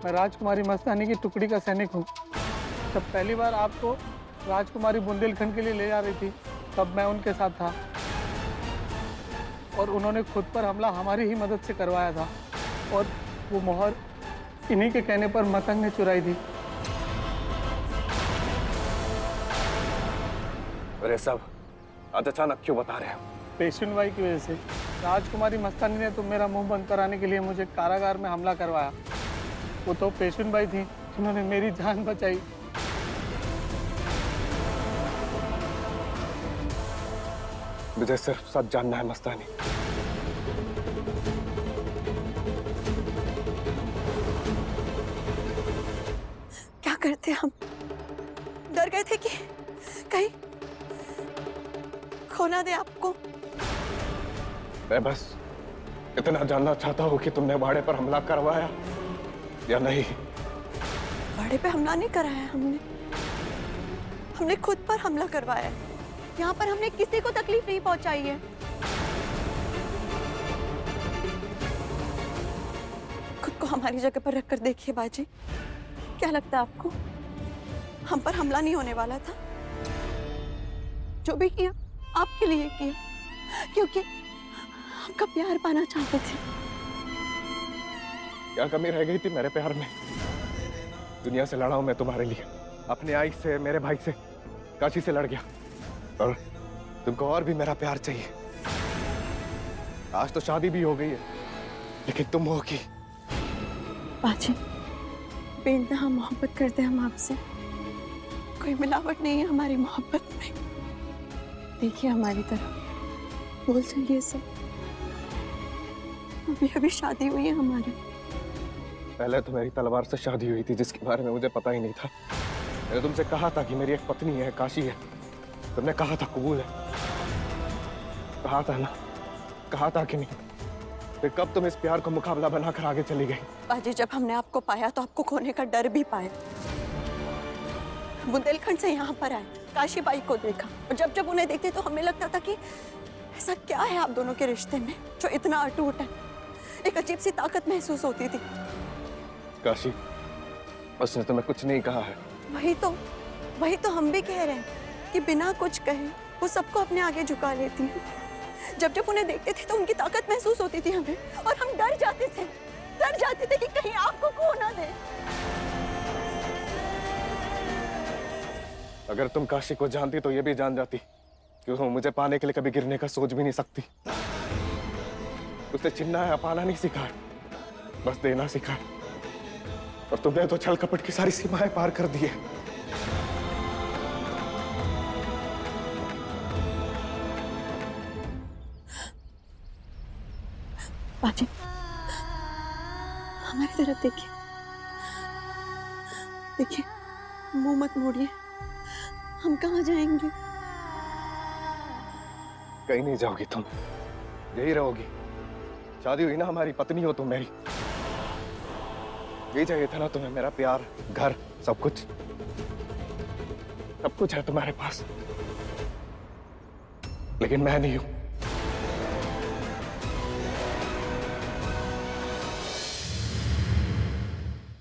मैं राजकुमारी मस्तानी की टुकड़ी का सैनिक हूँ। जब पहली बार आपको राजकुमारी बुंदेलखंड के लिए ले जा रही थी, तब मैं उनके साथ था और उन्होंने खुद पर हमला हमारी ही मदद से करवाया था और वो मोहर इन्हीं के कहने पर मतंग ने चुराई थी। अरे सब आज अचानक क्यों बता रहे हो? पेशुन बाई की वजह से राजकुमारी मस्तानी ने तो मेरा मुंह बंद कराने के लिए मुझे कारागार में हमला करवाया। वो तो पेशुन बाई थी जिन्होंने मेरी जान बचाई। मुझे सिर्फ सच जानना है मस्तानी। क्या करते हम? डर गए थे कि कहीं खो ना दे आपको। मैं बस इतना जानना चाहता हूँ कि तुमने वाड़े पर हमला करवाया या नहीं। वाड़े पे हमला नहीं कराया हमने। हमने खुद पर हमला करवाया है। यहाँ पर हमने किसी को तकलीफ नहीं पहुंचाई है। खुद को हमारी जगह पर रखकर देखिए बाजी, क्या लगता है आपको हम पर हमला नहीं होने वाला था? जो भी किया आपके लिए किया, क्योंकि आपका प्यार पाना चाहते थे। क्या कमी रह गई थी मेरे प्यार में? दुनिया से लड़ा हूं मैं तुम्हारे लिए, अपने आई से, मेरे भाई से, काशी से लड़ गया, और तुमको और भी मेरा प्यार चाहिए। आज तो शादी भी हो गई है, लेकिन तुम होगी। बाजी, बेइंतहा मोहब्बत करते हैं हम आपसे। कोई मिलावट नहीं है हमारी मोहब्बत में। देखिए हमारी तरफ, बोल चाहिए सब। अभी अभी शादी हुई है हमारी। पहले तो मेरी तलवार से शादी हुई थी, जिसके बारे में मुझे पता ही नहीं था। मैंने तुमसे कहा था कि मेरी एक पत्नी है, काशी है। तुमने कहा था कबूल है। कहा था ना? कहा था कि नहीं? फिर कब तुम इस प्यार को मुकाबला बनाकर आगे चली गई? बाजी, जब हमने आपको पाया तो आपको खोने का डर भी पाया। बुंदेलखंड से यहाँ पर आए, काशी बाई को देखा, और जब जब उन्हें देखते तो हमें लगता था कि ऐसा क्या है आप दोनों के रिश्ते में जो इतना अटूट है। एक अजीब सी ताकत महसूस होती थी। काशी, उसने तुम्हें कुछ नहीं कहा है। वही तो हम भी कह रहे हैं कि बिना कुछ कहे वो सबको अपने आगे झुका लेती है। जब जब उन्हें देखते थे तो उनकी ताकत महसूस होती थी हमें, और हम डर जाते थे कि कहीं आपको खो ना दे। अगर तुम काशी को जानती तो ये भी जान जाती कि वो मुझे पाने के लिए कभी गिरने का सोच भी नहीं सकती। उसे चिन्ना है पाना नहीं सिखा, बस देना सिखा। और तुमने तो छल कपट की सारी सीमाएं पार कर दी है। बाजी, हमारी तरफ देखिए, देखिए, मुंह मत मोड़िए। हम कहाँ जाएंगे? कहीं नहीं जाओगी तुम, यही रहोगी। शादी हुई ना हमारी, पत्नी हो तुम मेरी। यही चाहिए था ना तुम्हें, मेरा प्यार, घर, सब कुछ है तुम्हारे पास। लेकिन मैं नहीं हूं।